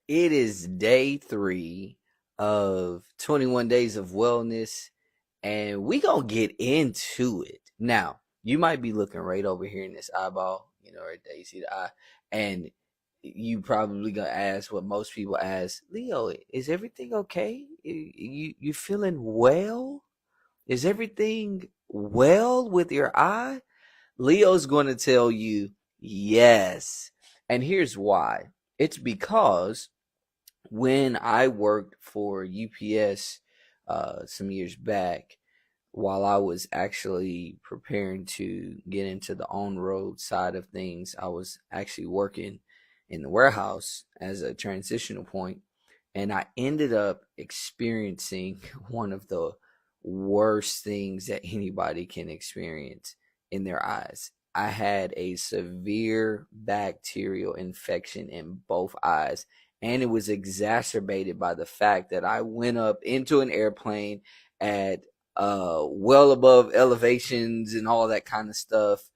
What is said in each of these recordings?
It is day 3 of 21 days of wellness, and we gonna get into it. Now, you might be looking right over here in this eyeball, right there. You see the eye, and you probably gonna ask what most people ask: Leo, is everything okay? You feeling well? Is everything well with your eye? Leo's going to tell you yes, and here's why. It's because when I worked for UPS some years back, while I was actually preparing to get into the on road side of things, I was actually working in the warehouse as a transitional point, and I ended up experiencing one of the worst things that anybody can experience in their eyes. I had a severe bacterial infection in both eyes, and it was exacerbated by the fact that I went up into an airplane at well above elevations and all that kind of stuff,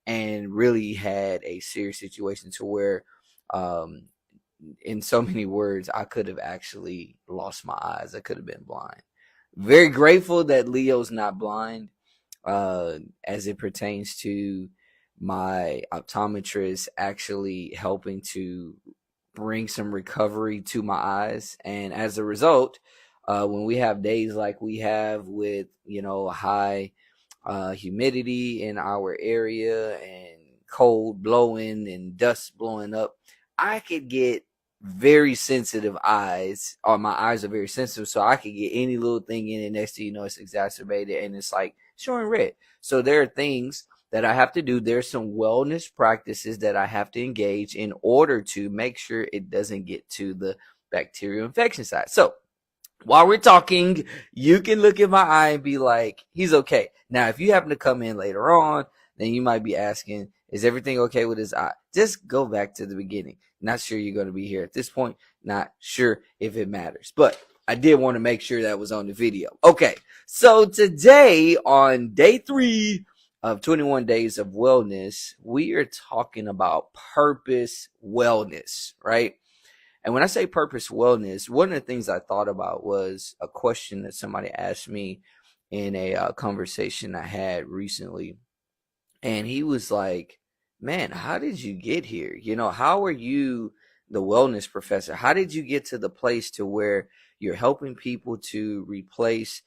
and really had a serious situation to where, um, in so many words, I could have actually lost my eyes. I could have been blind. Very grateful that Leo's not blind, as it pertains to my optometrist actually helping to bring some recovery to my eyes. And as a result, when we have days like we have with, high humidity in our area and cold blowing and dust blowing up, I could get very sensitive eyes, or my eyes are very sensitive, so I could get any little thing in it. Next thing you know, it's exacerbated and it's like showing red. So there are things that I have to do. There's some wellness practices that I have to engage in order to make sure it doesn't get to the bacterial infection side. So while we're talking, you can look at my eye and be like, he's okay. Now, if you happen to come in later on, then you might be asking, is everything okay with his eye? Just go back to the beginning. Not sure you're going to be here at this point. Not sure if it matters, but I did want to make sure that was on the video. Okay. So today on day 3 of 21 days of wellness, we are talking about purpose wellness, right? And when I say purpose wellness, one of the things I thought about was a question that somebody asked me in a conversation I had recently. And he was like, man, how did you get here? How are you the wellness professor? How did you get to the place to where you're helping people to replace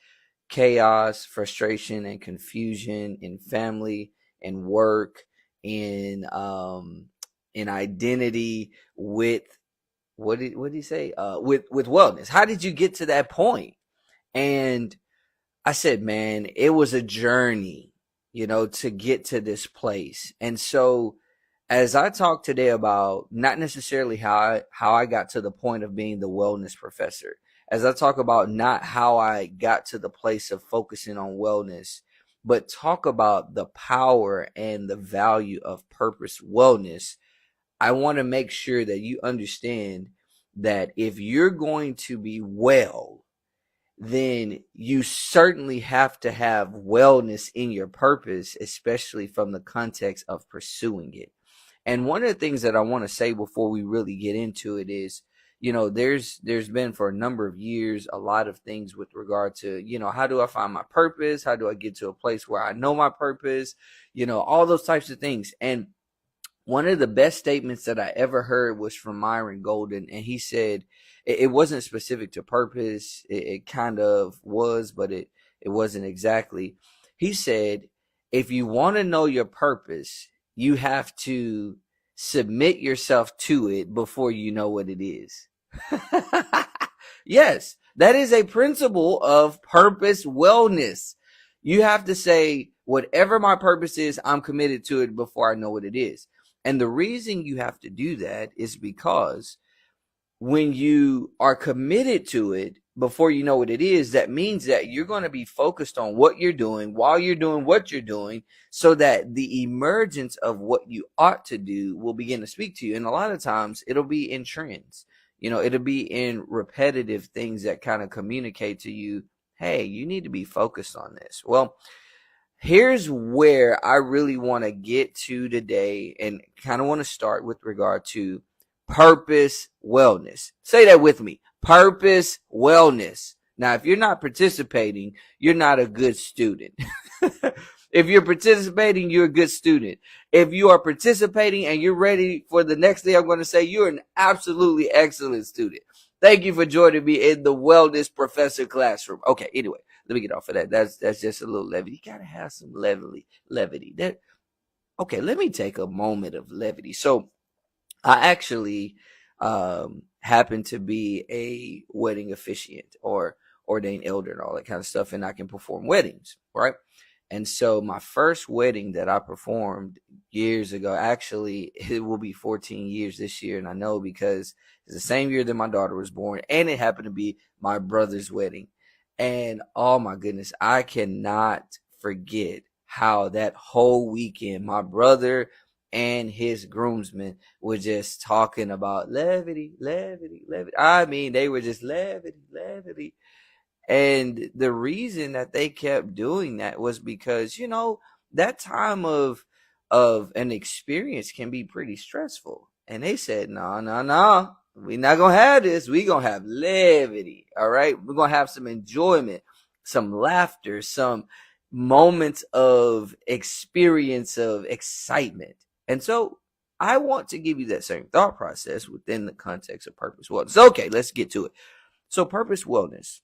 chaos, frustration, and confusion in family and work, in identity, with what did he say? With wellness. How did you get to that point? And I said, man, it was a journey, to get to this place. And so as I talk today about not necessarily how I got to the point of being the wellness professor, as I talk about not how I got to the place of focusing on wellness, but talk about the power and the value of purpose wellness, I want to make sure that you understand that if you're going to be well, then you certainly have to have wellness in your purpose, especially from the context of pursuing it. And one of the things that I want to say before we really get into it is, there's been for a number of years a lot of things with regard to, how do I find my purpose? How do I get to a place where I know my purpose? All those types of things. And one of the best statements that I ever heard was from Myron Golden, and he said it wasn't specific to purpose. It kind of was, but it wasn't exactly. He said, if you want to know your purpose, you have to submit yourself to it before you know what it is. Yes, that is a principle of purpose wellness. You have to say, whatever my purpose is, I'm committed to it before I know what it is. And the reason you have to do that is because when you are committed to it before you know what it is, that means that you're going to be focused on what you're doing while you're doing what you're doing, so that the emergence of what you ought to do will begin to speak to you. And a lot of times it'll be in trends, it'll be in repetitive things that kind of communicate to you, hey, you need to be focused on this. Well, here's where I really want to get to today, and kind of want to start with regard to Purpose Wellness. Say that with me. Purpose Wellness. Now, if you're not participating, you're not a good student. If you're participating, you're a good student. If you are participating and you're ready for the next thing I'm going to say, you're an absolutely excellent student. Thank you for joining me in the Wellness Professor Classroom. Okay, anyway, let me get off of that. That's just a little levity. You gotta have some levity. Okay, let me take a moment of levity. So I actually happen to be a wedding officiant or ordained elder and all that kind of stuff, and I can perform weddings, right? And so my first wedding that I performed years ago, actually, it will be 14 years this year. And I know because it's the same year that my daughter was born, and it happened to be my brother's wedding. And oh my goodness, I cannot forget how that whole weekend, my brother and his groomsmen were just talking about levity. I mean, they were just levity. And the reason that they kept doing that was because, that time of an experience can be pretty stressful. And they said, no, we're not going to have this. We're going to have levity. All right. We're going to have some enjoyment, some laughter, some moments of experience of excitement. And so I want to give you that same thought process within the context of Purpose Wellness. Okay, let's get to it. So Purpose Wellness.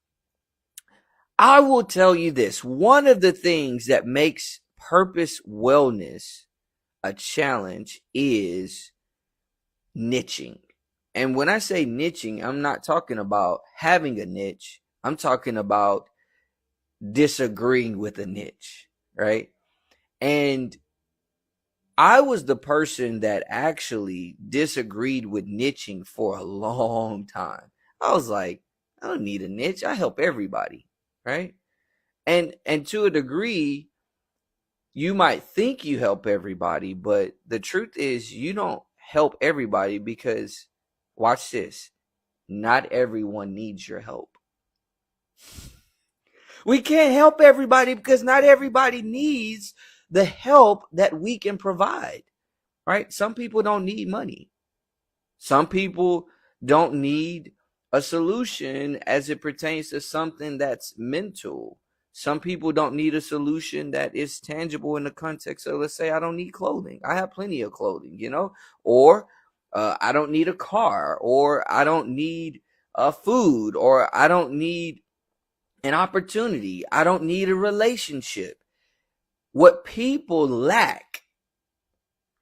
I will tell you this. One of the things that makes Purpose Wellness a challenge is niching. And when I say niching, I'm not talking about having a niche. I'm talking about disagreeing with a niche, right? And I was the person that actually disagreed with niching for a long time. I was like, I don't need a niche. I help everybody, right? And to a degree, you might think you help everybody, but the truth is you don't help everybody because, watch this, not everyone needs your help. We can't help everybody because not everybody needs the help that we can provide, right? Some people don't need money. Some people don't need a solution as it pertains to something that's mental. Some people don't need a solution that is tangible in the context of, let's say, I don't need clothing. I have plenty of clothing, or I don't need a car, or I don't need food, or I don't need an opportunity. I don't need a relationship. What people lack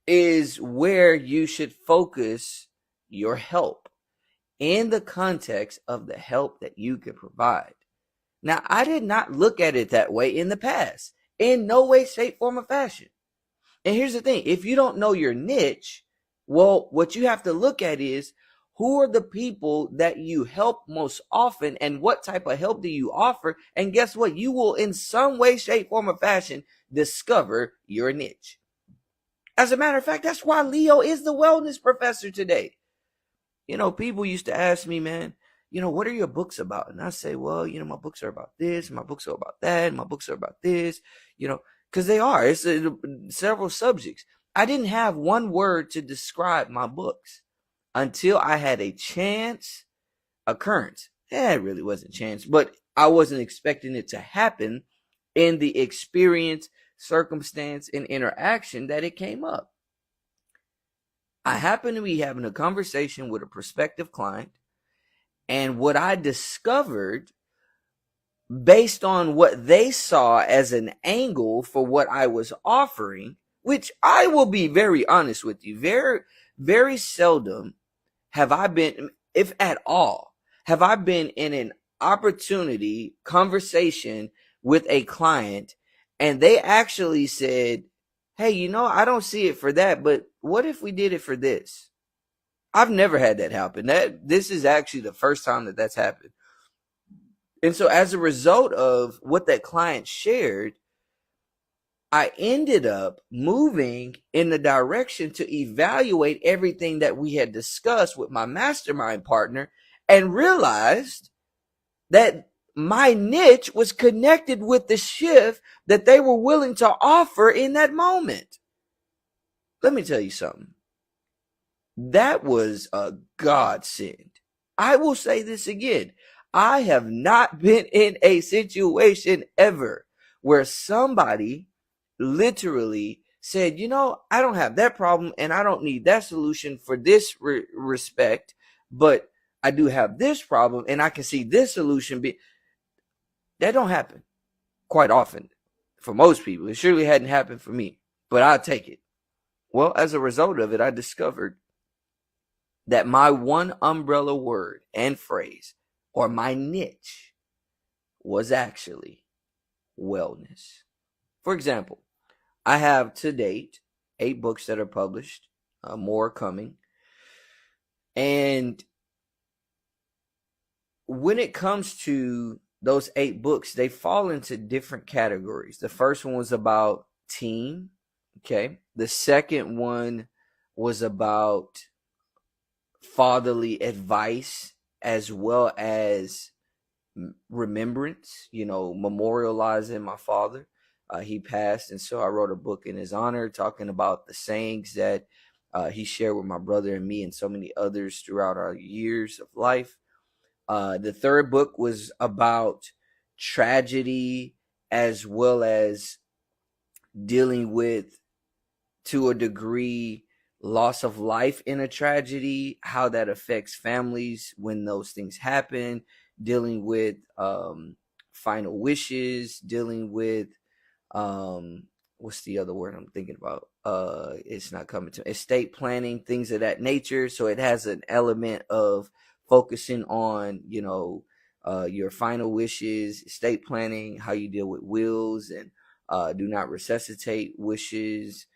is where you should focus your help in the context of the help that you can provide. Now, I did not look at it that way in the past, in no way, shape, form, or fashion. And here's the thing. If you don't know your niche, well, what you have to look at is, who are the people that you help most often, and what type of help do you offer? And guess what? You will, in some way, shape, form, or fashion, discover your niche. As a matter of fact, that's why Leo is the wellness professor today. People used to ask me, man, what are your books about? And I say, well, my books are about this, my books are about that, my books are about this, because they are. It's several subjects. I didn't have one word to describe my books until I had a chance occurrence. It really wasn't chance, but I wasn't expecting it to happen in the experience, circumstance, and interaction that it came up. I happened to be having a conversation with a prospective client, and what I discovered based on what they saw as an angle for what I was offering, which I will be very honest with you, very, very seldom have I been, if at all, have I been in an opportunity conversation with a client and they actually said, hey, I don't see it for that, but what if we did it for this? I've never had that happen. This is actually the first time that that's happened. And so as a result of what that client shared, I ended up moving in the direction to evaluate everything that we had discussed with my mastermind partner and realized that my niche was connected with the shift that they were willing to offer in that moment. Let me tell you something. That was a godsend. I will say this again. I have not been in a situation ever where somebody literally said, I don't have that problem and I don't need that solution for this respect, but I do have this problem and I can see this solution that don't happen quite often for most people. It surely hadn't happened for me, but I'll take it. Well, as a result of it, I discovered that my one umbrella word and phrase, or my niche, was actually wellness. For example, I have to date 8 books that are published, more coming. And when it comes to those 8 books, they fall into different categories. The first one was about team. Okay. The second one was about fatherly advice as well as remembrance, memorializing my father. He passed, and so I wrote a book in his honor talking about the sayings that he shared with my brother and me and so many others throughout our years of life. The third book was about tragedy as well as dealing with, to a degree, loss of life in a tragedy, how that affects families when those things happen, dealing with final wishes, dealing with what's the other word I'm thinking about? It's not coming to me. Estate planning, things of that nature. So it has an element of focusing on, your final wishes, estate planning, how you deal with wills and do not resuscitate wishes.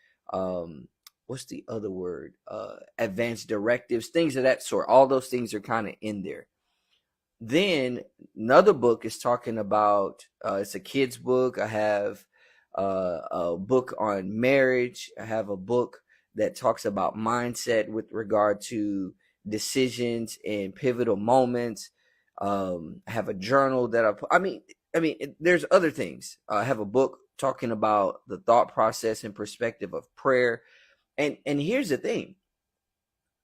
What's the other word? Advanced directives, things of that sort. All those things are kind of in there. Then another book is talking about, it's a kid's book. I have a book on marriage. I have a book that talks about mindset with regard to decisions and pivotal moments. I have a journal that there's other things. I have a book talking about the thought process and perspective of prayer. And here's the thing.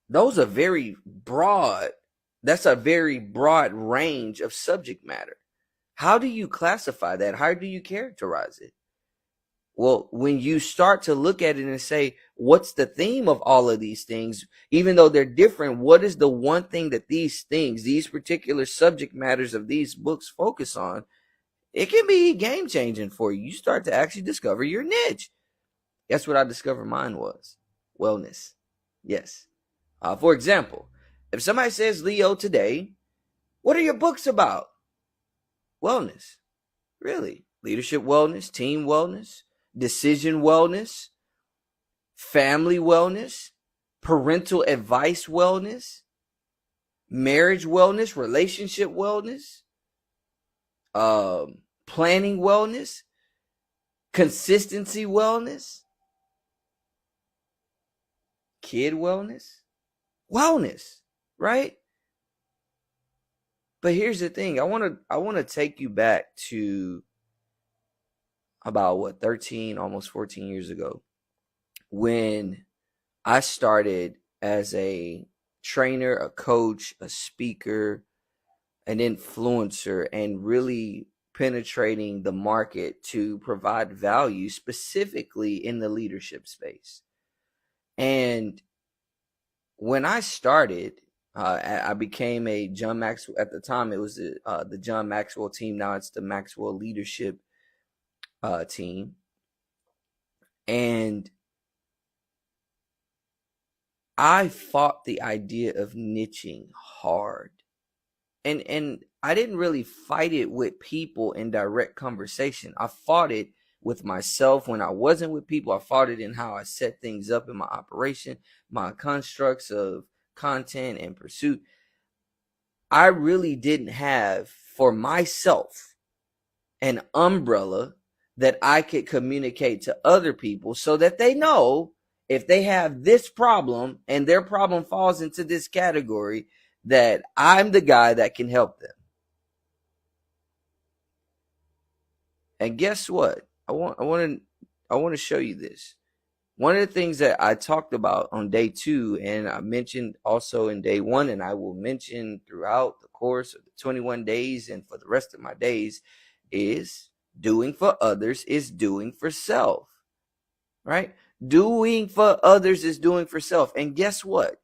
Those are very broad. That's a very broad range of subject matter. How do you classify that? How do you characterize it? Well, when you start to look at it and say, what's the theme of all of these things, even though they're different, what is the one thing that these things, these particular subject matters of these books focus on? It can be game changing for you. You start to actually discover your niche. That's what I discovered mine was. Wellness. Yes. For example, if somebody says, Leo, today, what are your books about? Wellness. Really? Leadership wellness, team wellness, decision wellness, family wellness, parental advice wellness, marriage wellness, relationship wellness, planning wellness, consistency wellness, kid wellness, right? But here's the thing. I want to take you back to about 13, almost 14 years ago, when I started as a trainer, a coach, a speaker, an influencer, and really penetrating the market to provide value specifically in the leadership space. And when I started, I became a John Maxwell. At the time, it was the John Maxwell team. Now it's the Maxwell Leadership team. And I fought the idea of niching hard. And I didn't really fight it with people in direct conversation. I fought it with myself when I wasn't with people. I fought it in how I set things up in my operation, my constructs of content and pursuit. I really didn't have for myself an umbrella that I could communicate to other people so that they know if they have this problem and their problem falls into this category, that I'm the guy that can help them. And guess what? I want to show you this. one of the things that I talked about on day 2, and I mentioned also in day 1, and I will mention throughout the course of the 21 days and for the rest of my days, is doing for others is doing for self, right? Doing for others is doing for self. And guess what?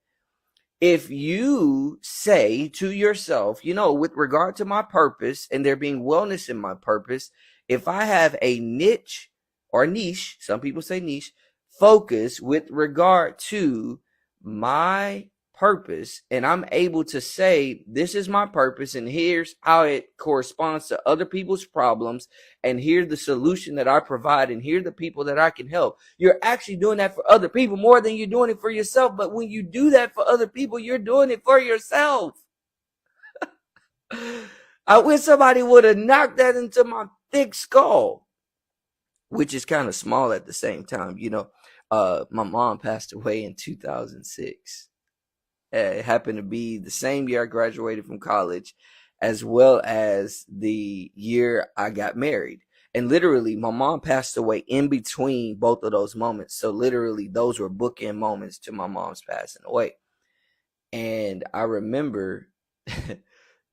If you say to yourself, with regard to my purpose and there being wellness in my purpose, if I have a niche or niche, some people say niche, focus with regard to my purpose, and I'm able to say, this is my purpose, and here's how it corresponds to other people's problems, and here's the solution that I provide, and here are the people that I can help. You're actually doing that for other people more than you're doing it for yourself. But when you do that for other people, you're doing it for yourself. I wish somebody would have knocked that into my thick skull, which is kind of small at the same time. My mom passed away in 2006. It happened to be the same year I graduated from college, as well as the year I got married. And literally, my mom passed away in between both of those moments. So literally, those were bookend moments to my mom's passing away. And I remember,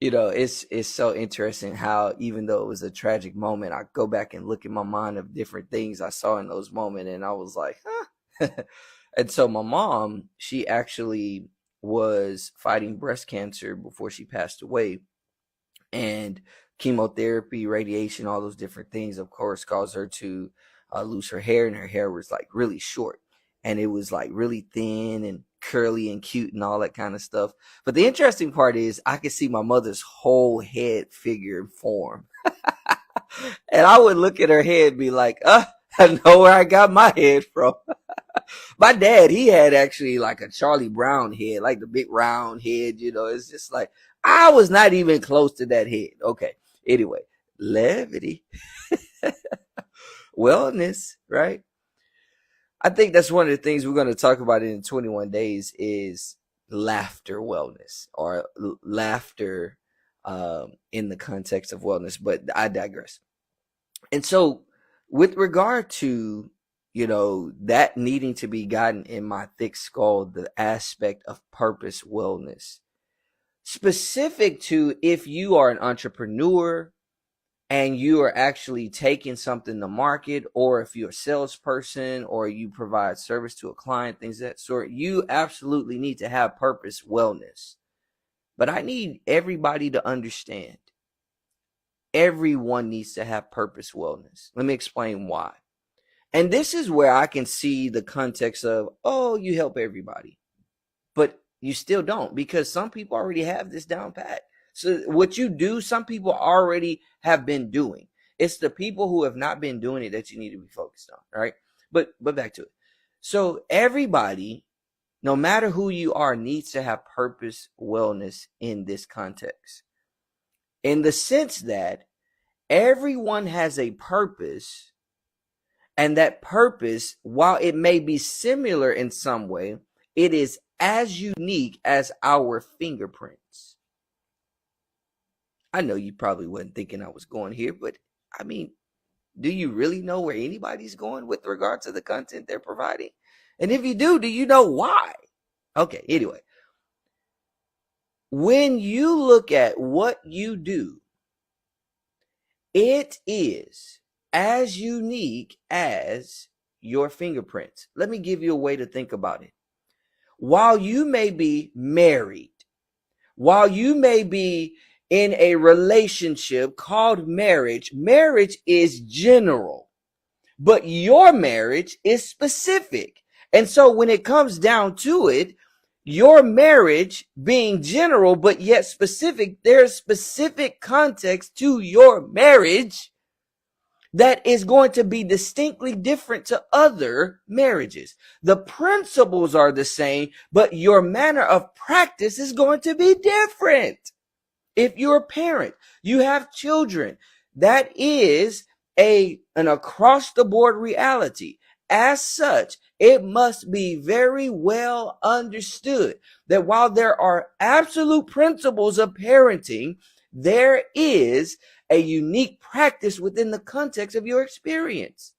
it's so interesting how, even though it was a tragic moment, I go back and look in my mind of different things I saw in those moments, and I was like, huh. And so my mom, she actually was fighting breast cancer before she passed away, and chemotherapy, radiation, all those different things, of course, caused her to lose her hair, and her hair was like really short, and it was like really thin and curly and cute and all that kind of stuff. But the interesting part is I could see my mother's whole head, figure, and form. And I would look at her head and be like, I know where I got my head from. My dad, he had actually like a Charlie Brown head, like the big round head, it's just like, I was not even close to that head. Okay. Anyway, levity, wellness, right? I think that's one of the things we're going to talk about in 21 days is laughter wellness, or laughter in the context of wellness, but I digress. And so with regard to, that needing to be gotten in my thick skull, the aspect of purpose wellness, specific to if you are an entrepreneur and you are actually taking something to market, or if you're a salesperson or you provide service to a client, things of that sort, you absolutely need to have purpose wellness. But I need everybody to understand, everyone needs to have purpose wellness. Let me explain why. And this is where I can see the context of, you help everybody, but you still don't, because some people already have this down pat. So what you do, some people already have been doing. It's the people who have not been doing it that you need to be focused on, right? But back to it. So everybody, no matter who you are, needs to have purpose wellness in this context, in the sense that everyone has a purpose. And that purpose, while it may be similar in some way, it is as unique as our fingerprints. I know you probably wasn't thinking I was going here, but I mean, do you really know where anybody's going with regard to the content they're providing? And if you do you know why? Okay, anyway. When you look at what you do, it is as unique as your fingerprints. Let me give you a way to think about it. While you may be married, while you may be in a relationship called marriage, marriage is general, but your marriage is specific. And so when it comes down to it, your marriage being general but yet specific, there's specific context to your marriage that is going to be distinctly different to other marriages. The principles are the same, but your manner of practice is going to be different. If you're a parent, you have children, that is an across the board reality. As such, it must be very well understood that while there are absolute principles of parenting, there is a unique practice within the context of your experience.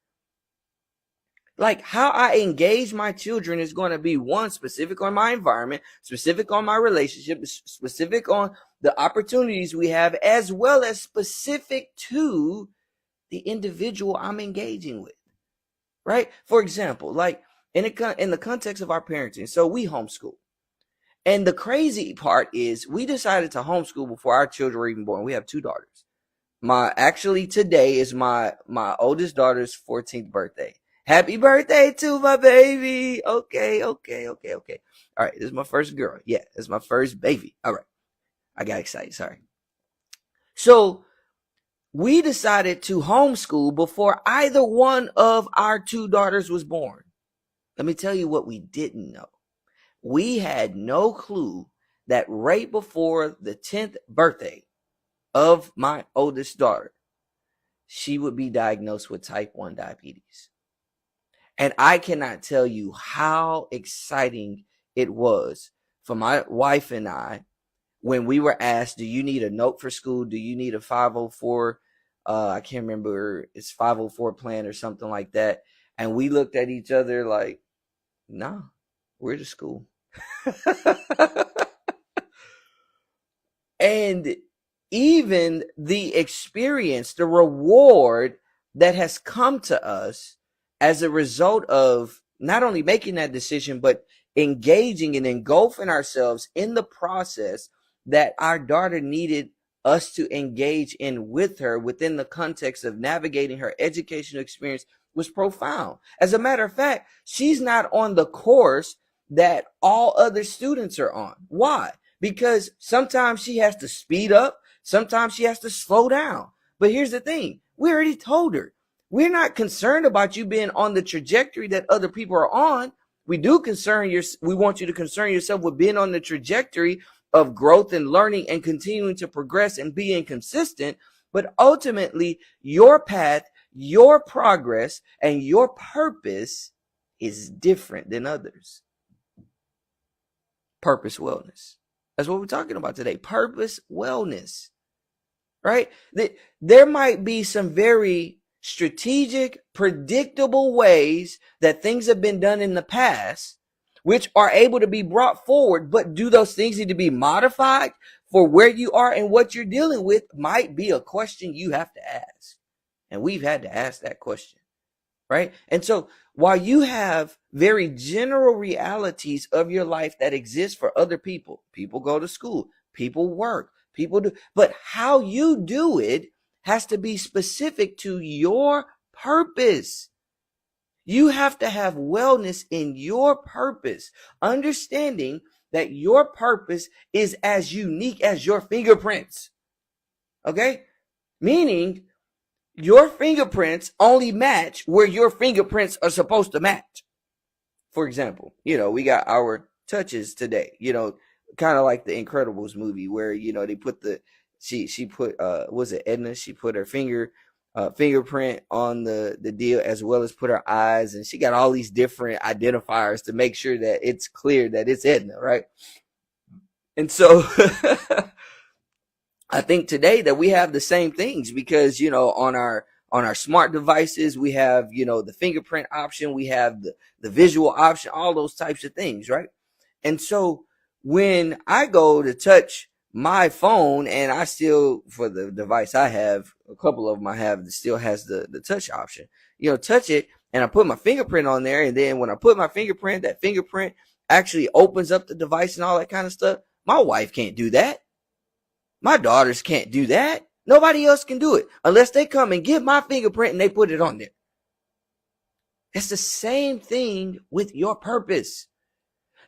Like how I engage my children is going to be one, specific on my environment, specific on my relationship, specific on the opportunities we have, as well as specific to the individual I'm engaging with, right? For example, like in the context of our parenting, so we homeschool. And the crazy part is we decided to homeschool before our children were even born. We have two daughters. Today is my oldest daughter's 14th birthday. Happy birthday to my baby. Okay. All right, this is my first girl. Yeah, this is my first baby. All right. I got excited. Sorry. So we decided to homeschool before either one of our two daughters was born. Let me tell you what we didn't know. We had no clue that right before the 10th birthday of my oldest daughter, she would be diagnosed with type 1 diabetes. And I cannot tell you how exciting it was for my wife and I when we were asked, do you need a note for school? Do you need a 504? I can't remember. It's 504 plan or something like that. And we looked at each other like, nah, we're to school. And even the experience, the reward that has come to us as a result of not only making that decision, but engaging and engulfing ourselves in the process that our daughter needed us to engage in with her within the context of navigating her educational experience was profound. As a matter of fact, she's not on the course that all other students are on. Why? Because sometimes she has to speed up, sometimes she has to slow down. But here's the thing, we already told her, we're not concerned about you being on the trajectory that other people are on. We want you to concern yourself with being on the trajectory of growth and learning and continuing to progress and being consistent. But ultimately, your path, your progress, and your purpose is different than others. Purpose wellness. That's what we're talking about today. Purpose wellness, right? There might be some very strategic, predictable ways that things have been done in the past, which are able to be brought forward, but do those things need to be modified for where you are and what you're dealing with might be a question you have to ask. And we've had to ask that question, right? And so while you have very general realities of your life that exist for other people, people go to school, people work, people do, but how you do it has to be specific to your purpose. You have to have wellness in your purpose, understanding that your purpose is as unique as your fingerprints. Okay? Meaning your fingerprints only match where your fingerprints are supposed to match. For example, we got our touches today, kind of like the Incredibles movie where, they put she put, was it Edna? She put her fingerprint on the deal, as well as put her eyes, and she got all these different identifiers to make sure that it's clear that it's Edna, right? And so I think today that we have the same things because, on our smart devices, we have, the fingerprint option, we have the visual option, all those types of things, right? And so when I go to touch my phone, and I still, for the device I have, a couple of them I have that still has the touch option, touch it, and I put my fingerprint on there, and then when I put my fingerprint, that fingerprint actually opens up the device and all that kind of stuff. My wife can't do that. My daughters can't do that. Nobody else can do it unless they come and get my fingerprint and they put it on there. It's the same thing with your purpose.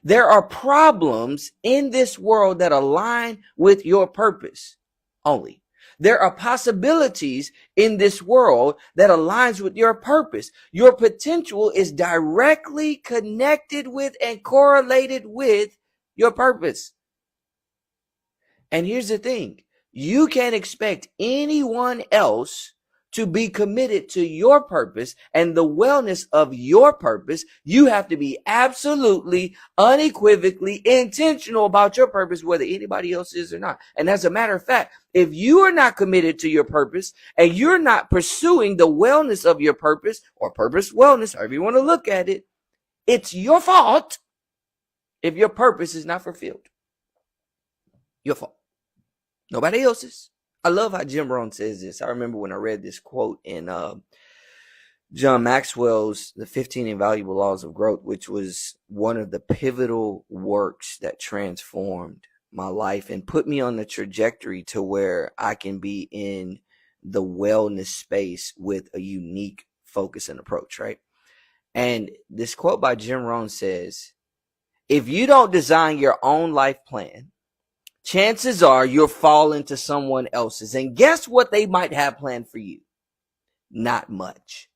There are problems in this world that align with your purpose only. There are possibilities in this world that aligns with your purpose. Your potential is directly connected with and correlated with your purpose. And here's the thing. You can't expect anyone else to be committed to your purpose and the wellness of your purpose, you have to be absolutely, unequivocally intentional about your purpose, whether anybody else is or not. And as a matter of fact, if you are not committed to your purpose and you're not pursuing the wellness of your purpose or purpose wellness, however you want to look at it, it's your fault if your purpose is not fulfilled. Your fault. Nobody else's. I love how Jim Rohn says this. I remember when I read this quote in John Maxwell's The 15 Invaluable Laws of Growth, which was one of the pivotal works that transformed my life and put me on the trajectory to where I can be in the wellness space with a unique focus and approach, right? And this quote by Jim Rohn says, if you don't design your own life plan, chances are you'll fall into someone else's. And guess what they might have planned for you? Not much.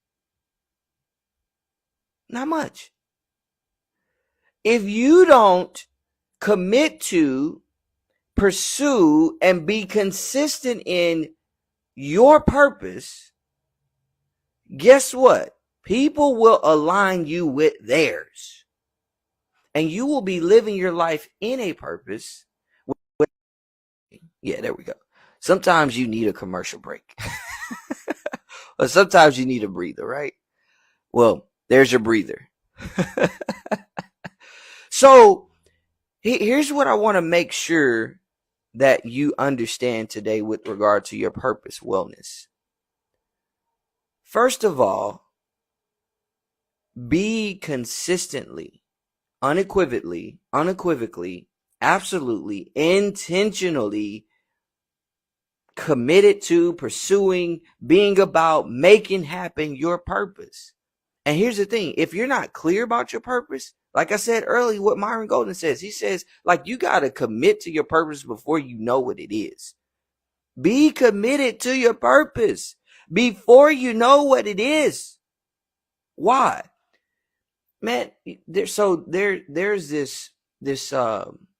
Not much. If you don't commit to, pursue, and be consistent in your purpose, guess what? People will align you with theirs. And you will be living your life in a purpose. Yeah, there we go. Sometimes you need a commercial break. Or sometimes you need a breather, right? Well, there's your breather. So here's what I want to make sure that you understand today with regard to your purpose wellness. First of all, be consistently, unequivocally, absolutely, intentionally committed to pursuing, being about, making happen your purpose. And here's the thing, if you're not clear about your purpose, like I said earlier, what Myron Golden says, he says, like, you got to commit to your purpose before you know what it is. Be committed to your purpose before you know what it is. Why? Man, there's this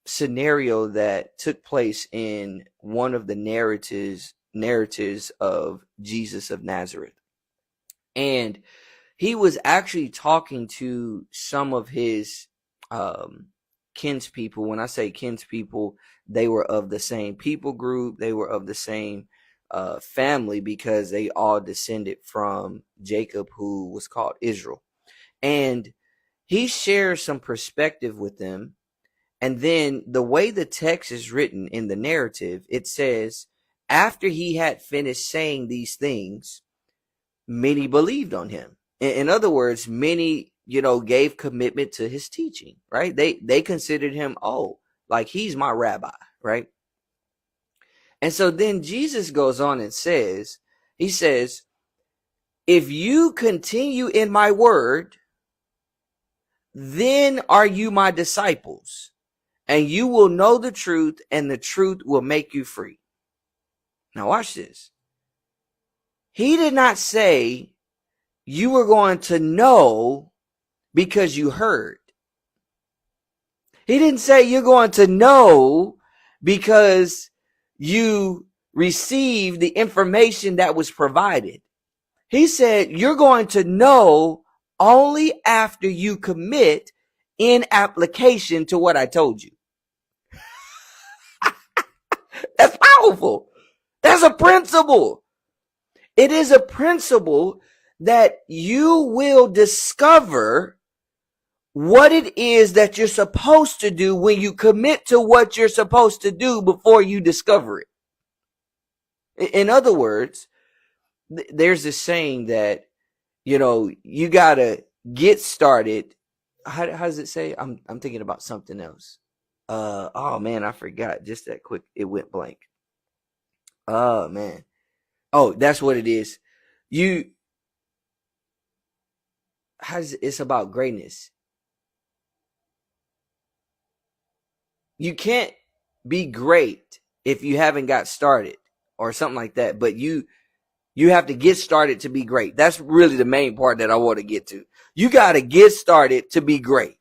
scenario that took place in one of the narratives of Jesus of Nazareth. And he was actually talking to some of his kinspeople. When I say kinspeople, they were of the same people group. They were of the same family because they all descended from Jacob, who was called Israel. And he shares some perspective with them. And then the way the text is written in the narrative, it says, after he had finished saying these things, many believed on him. In other words, many, gave commitment to his teaching, right? They considered him, like he's my rabbi, right? And so then Jesus goes on and says, he says, if you continue in my word, then are you my disciples, and you will know the truth, and the truth will make you free. Now watch this. He did not say you were going to know because you heard. He didn't say you're going to know because you received the information that was provided. He said you're going to know only after you commit in application to what I told you. That's powerful. That's a principle. It is a principle that you will discover what it is that you're supposed to do when you commit to what you're supposed to do before you discover it. In other words, there's this saying that, you got to get started. How does it say? I'm thinking about something else. Oh man, I forgot. Just that quick, it went blank. Oh man. Oh, that's what it is. It's about greatness. You can't be great if you haven't got started or something like that. But you have to get started to be great. That's really the main part that I want to get to. You got to get started to be great.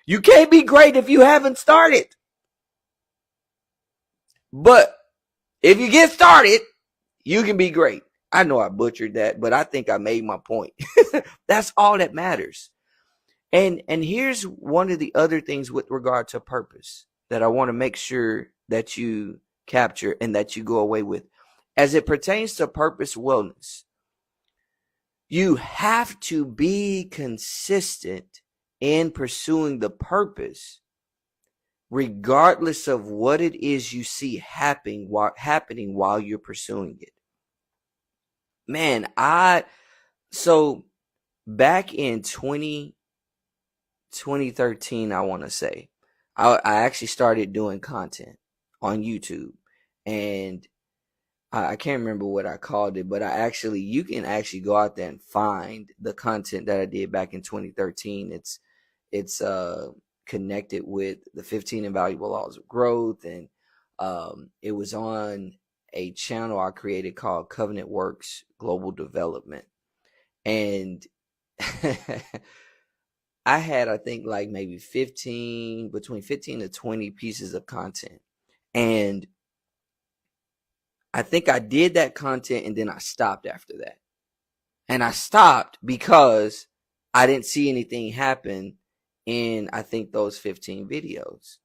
You can't be great if you haven't started. But if you get started, you can be great. I know I butchered that, but I think I made my point. That's all that matters. And here's one of the other things with regard to purpose that I want to make sure that you capture and that you go away with. As it pertains to purpose wellness, you have to be consistent in pursuing the purpose, regardless of what it is you see happening while you're pursuing it. Man, so back in 2013, I want to say, I actually started doing content on YouTube, and I can't remember what I called it, but you can actually go out there and find the content that I did back in 2013. It's connected with the 15 Invaluable Laws of Growth, and it was on a channel I created called Covenant Works Global Development. And I had, I think, like maybe between 15 to 20 pieces of content. And I think I did that content and then I stopped after that. And I stopped because I didn't see anything happen in, I think, those 15 videos.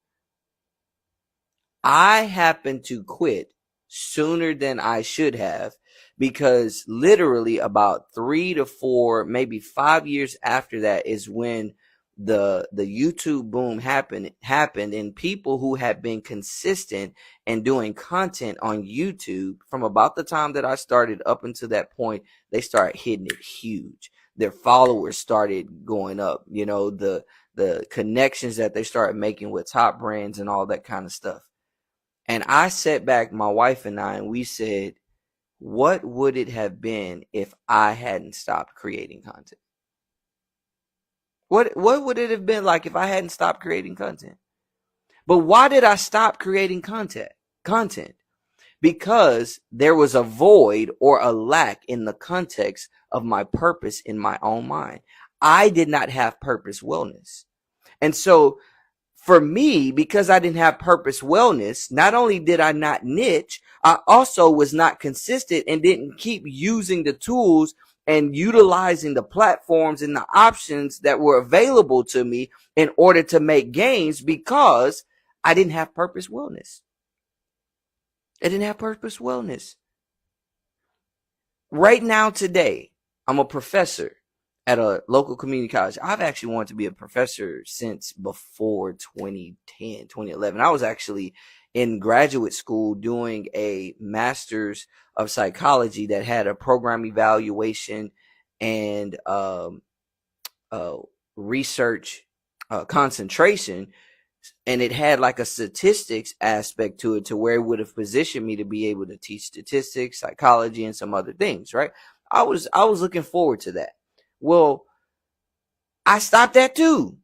I happened to quit sooner than I should have, because literally about 3 to 4, maybe 5 years after that is when the YouTube boom happened, and people who had been consistent and doing content on YouTube from about the time that I started up until that point, they started hitting it huge. Their followers started going up, the connections that they started making with top brands and all that kind of stuff. And I sat back, my wife and I, and we said, what would it have been if I hadn't stopped creating content? What would it have been like if I hadn't stopped creating content? But why did I stop creating content? Because there was a void or a lack in the context of my purpose in my own mind. I did not have purpose wellness. And so for me, because I didn't have purpose wellness, not only did I not niche, I also was not consistent and didn't keep using the tools and utilizing the platforms and the options that were available to me in order to make gains, because I didn't have purpose wellness. I didn't have purpose wellness. Right now, today, I'm a professor at a local community college. I've actually wanted to be a professor since before 2010, 2011. I was actually in graduate school doing a master's of psychology that had a program evaluation and research concentration. And it had like a statistics aspect to it, to where it would have positioned me to be able to teach statistics, psychology, and some other things, right? I was looking forward to that. Well, I stopped that too.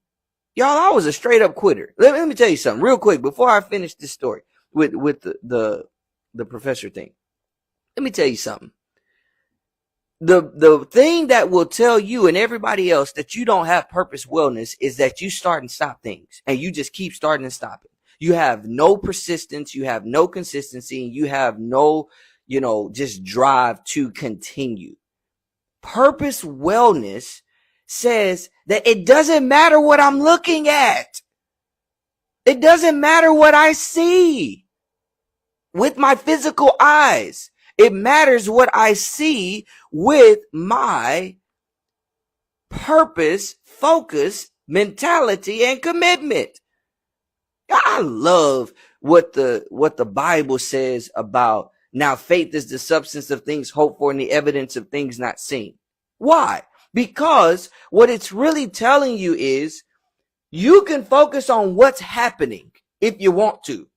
Y'all, I was a straight up quitter. Let me tell you something real quick before I finish this story with the professor thing. Let me tell you something. The thing that will tell you and everybody else that you don't have purpose wellness is that you start and stop things, and you just keep starting and stopping. You have no persistence, you have no consistency, and you have no, just drive to continue. Purpose wellness says that it doesn't matter what I'm looking at. It doesn't matter what I see with my physical eyes. It matters what I see with my purpose, focus, mentality, and commitment. I love what the Bible says about, now faith is the substance of things hoped for and the evidence of things not seen. Why? Because what it's really telling you is you can focus on what's happening if you want to,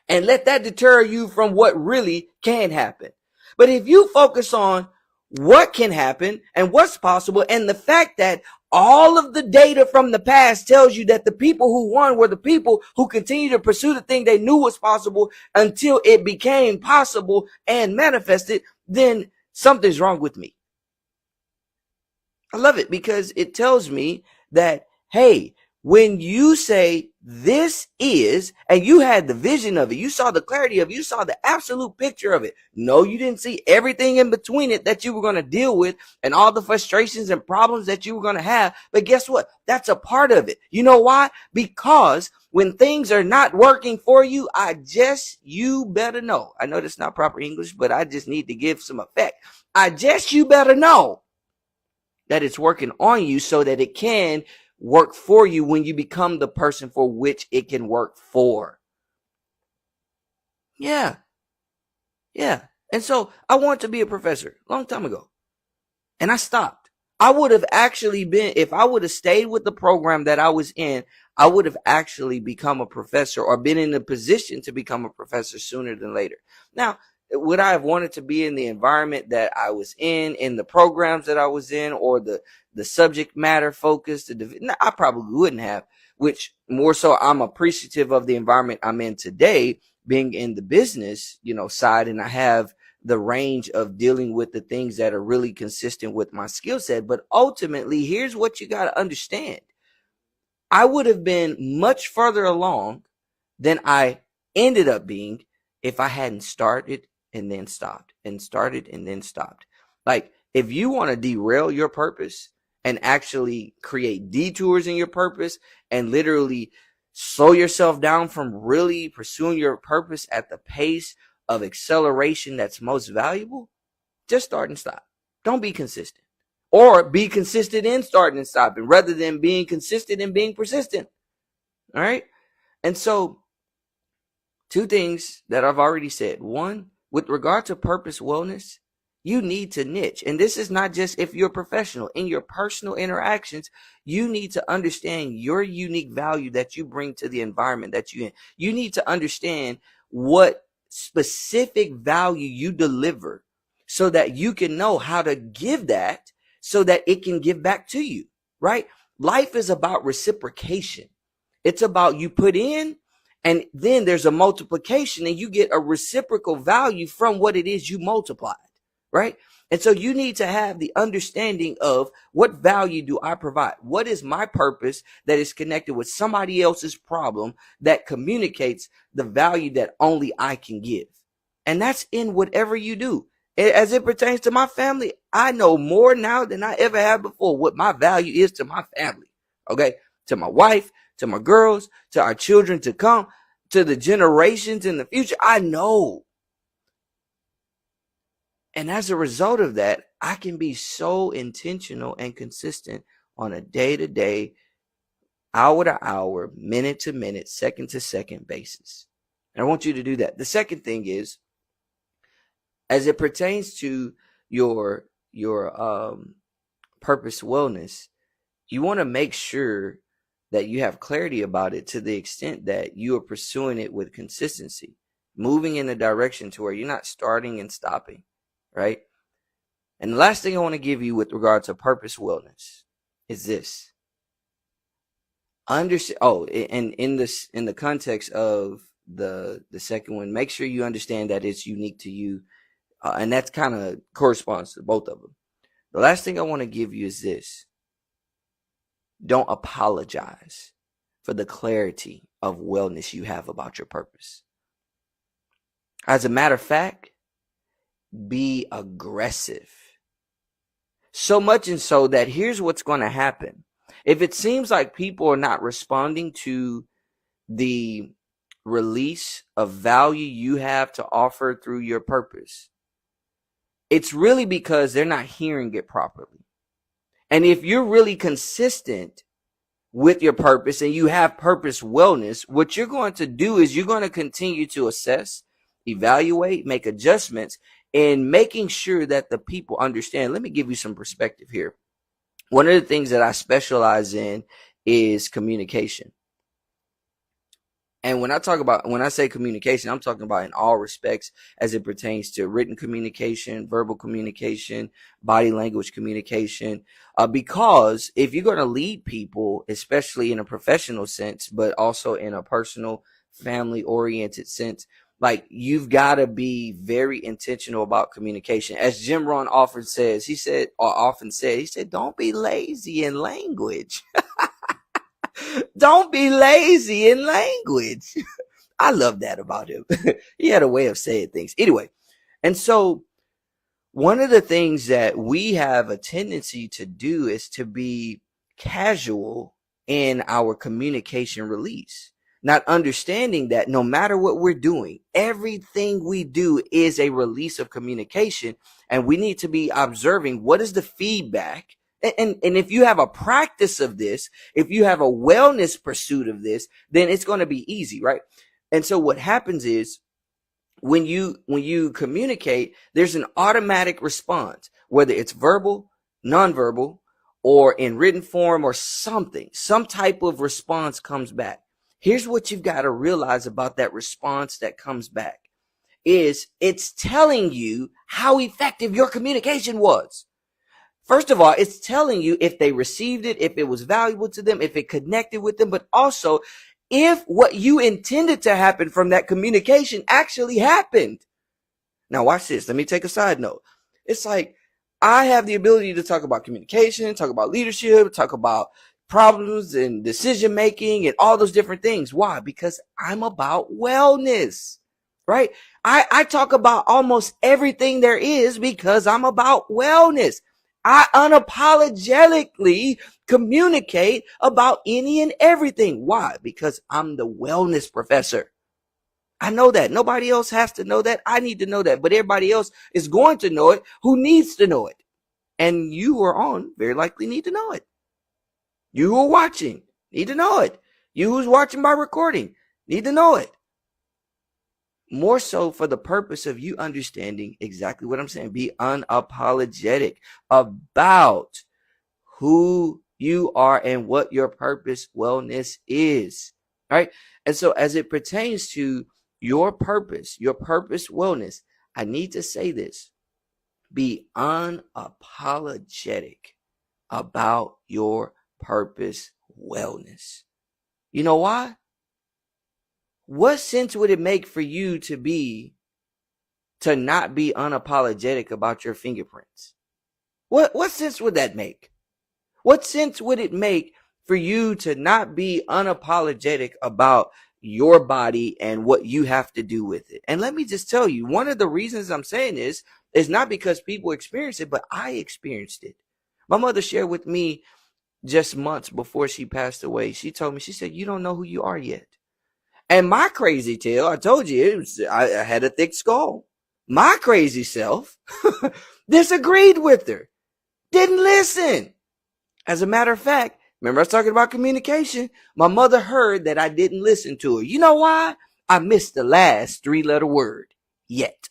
and let that deter you from what really can happen. But if you focus on what can happen and what's possible, and the fact that all of the data from the past tells you that the people who won were the people who continued to pursue the thing they knew was possible until it became possible and manifested, then something's wrong with me. I love it because it tells me that, hey, When you say this is, and you had the vision of it, you saw the clarity of it, you saw the absolute picture of it. No, you didn't see everything in between it that you were going to deal with and all the frustrations and problems that you were going to have. But guess what? That's a part of it. You know why? Because when things are not working for you, you better know. I know that's not proper English, but I just need to give some effect. You better know that it's working on you so that it can work for you when you become the person for which it can work for. Yeah. And so I wanted to be a professor a long time ago. And I stopped. I would have actually been, if I would have stayed with the program that I was in, I would have actually become a professor or been in a position to become a professor sooner than later. Now, would I have wanted to be in the environment that I was in the programs that I was in, or the subject matter focused? No, I probably wouldn't have, which more so I'm appreciative of the environment I'm in today, being in the business, side, and I have the range of dealing with the things that are really consistent with my skill set. But ultimately, here's what you got to understand. I would have been much further along than I ended up being if I hadn't started and then stopped and started and then stopped. Like, if you want to derail your purpose and actually create detours in your purpose and literally slow yourself down from really pursuing your purpose at the pace of acceleration that's most valuable, just start and stop. Don't be consistent. Or be consistent in starting and stopping rather than being consistent and being persistent. All right? And so, two things that I've already said. One, with regard to purpose wellness, you need to niche. And this is not just if you're a professional. In your personal interactions, you need to understand your unique value that you bring to the environment that you're in. You need to understand what specific value you deliver so that you can know how to give that so that it can give back to you, right? Life is about reciprocation. It's about you put in and then there's a multiplication and you get a reciprocal value from what it is you multiplied, right? And so you need to have the understanding of what value do I provide? What is my purpose that is connected with somebody else's problem that communicates the value that only I can give? And that's in whatever you do. As it pertains to my family, I know more now than I ever have before what my value is to my family. Okay? To my wife, to my girls, to our children to come, to the generations in the future. I know. And as a result of that, I can be so intentional and consistent on a day-to-day, hour-to-hour, minute-to-minute, second-to-second basis. And I want you to do that. The second thing is, as it pertains to your purpose wellness, you want to make sure that you have clarity about it to the extent that you are pursuing it with consistency, moving in a direction to where you're not starting and stopping, right? And the last thing I want to give you with regard to purpose wellness is this. Understand. Oh, and in the context of the second one, make sure you understand that it's unique to you. And that kind of corresponds to both of them. The last thing I want to give you is this. Don't apologize for the clarity of wellness you have about your purpose. As a matter of fact, be aggressive. So much and so that here's what's going to happen. If it seems like people are not responding to the release of value you have to offer through your purpose, it's really because they're not hearing it properly. And if you're really consistent with your purpose and you have purpose wellness, what you're going to do is you're going to continue to assess, evaluate, make adjustments, and making sure that the people understand. Let me give you some perspective here. One of the things that I specialize in is communication. And when I say communication, I'm talking about in all respects as it pertains to written communication, verbal communication, body language communication. Because if you're going to lead people, especially in a professional sense, but also in a personal, family-oriented sense, like you've got to be very intentional about communication. As Jim Rohn often said, don't be lazy in language. Don't be lazy in language. I love that about him. He had a way of saying things. Anyway, and so one of the things that we have a tendency to do is to be casual in our communication release, not understanding that no matter what we're doing, everything we do is a release of communication, and we need to be observing what is the feedback. And if you have a practice of this, if you have a wellness pursuit of this, then it's going to be easy, right? And so what happens is, when you communicate, there's an automatic response, whether it's verbal, nonverbal, or in written form or something. Some type of response comes back. Here's what you've got to realize about that response that comes back is it's telling you how effective your communication was. First of all, it's telling you if they received it, if it was valuable to them, if it connected with them, but also if what you intended to happen from that communication actually happened. Now watch this. Let me take a side note. It's like I have the ability to talk about communication, talk about leadership, talk about problems and decision making and all those different things. Why? Because I'm about wellness, right? I talk about almost everything there is because I'm about wellness. I unapologetically communicate about any and everything. Why? Because I'm the wellness professor. I know that. Nobody else has to know that. I need to know that. But everybody else is going to know it who needs to know it. And you who are on very likely need to know it. You who are watching need to know it. You who's watching by recording need to know it. More so for the purpose of you understanding exactly what I'm saying. Be unapologetic about who you are and what your purpose wellness is. All right. And so as it pertains to your purpose wellness, I need to say this. Be unapologetic about your purpose wellness. You know why? What sense would it make for you to not be unapologetic about your fingerprints? What sense would that make? What sense would it make for you to not be unapologetic about your body and what you have to do with it? And let me just tell you, one of the reasons I'm saying this is not because people experience it, but I experienced it. My mother shared with me just months before she passed away. She told me, she said, you don't know who you are yet. And my crazy tail, I told you, I had a thick skull. My crazy self disagreed with her. Didn't listen. As a matter of fact, remember I was talking about communication? My mother heard that I didn't listen to her. You know why? I missed the last 3-letter word. Yet.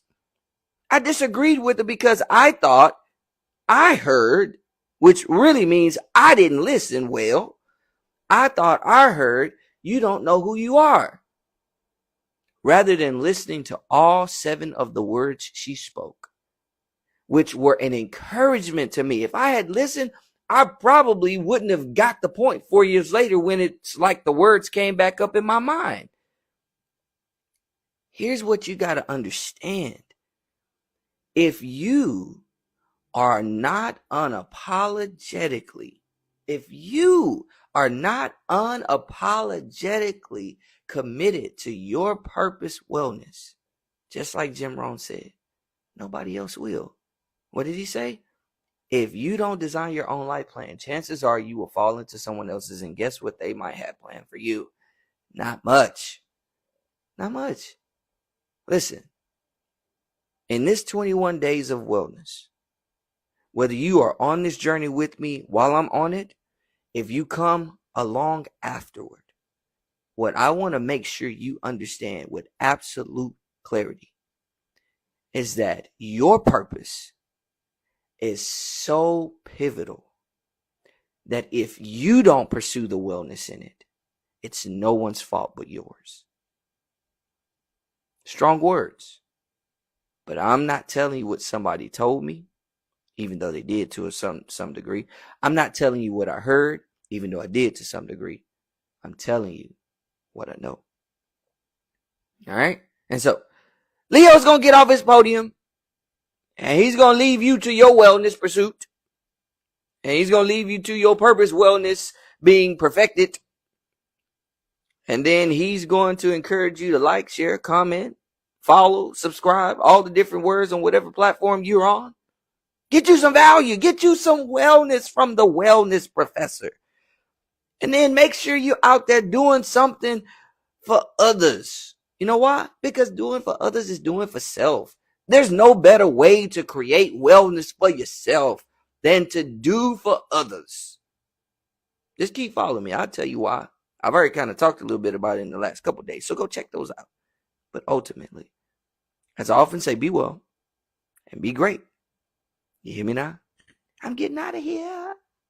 I disagreed with her because I thought I heard, which really means I didn't listen well. I thought I heard, you don't know who you are. Rather than listening to all 7 of the words she spoke, which were an encouragement to me. If I had listened, I probably wouldn't have got the point 4 years later when it's like the words came back up in my mind. Here's what you got to understand. If you are not unapologetically committed to your purpose wellness, just like Jim Rohn said, nobody else will. What did he say? If you don't design your own life plan, chances are you will fall into someone else's, and guess what they might have planned for you? Not much. Not much. Listen, in this 21 days of wellness, whether you are on this journey with me while I'm on it, if you come along afterward, what I want to make sure you understand with absolute clarity is that your purpose is so pivotal that if you don't pursue the wellness in it, it's no one's fault but yours. Strong words. But I'm not telling you what somebody told me, even though they did to some degree. I'm not telling you what I heard, even though I did to some degree. I'm telling you what I know. All right? And so, Leo's going to get off his podium, and he's going to leave you to your wellness pursuit, and he's going to leave you to your purpose wellness being perfected. And then he's going to encourage you to like, share, comment, follow, subscribe, all the different words on whatever platform you're on. Get you some value. Get you some wellness from the wellness professor. And then make sure you're out there doing something for others. You know why? Because doing for others is doing for self. There's no better way to create wellness for yourself than to do for others. Just keep following me. I'll tell you why. I've already kind of talked a little bit about it in the last couple of days, so go check those out. But ultimately, as I often say, be well and be great. You hear me now? I'm getting out of here.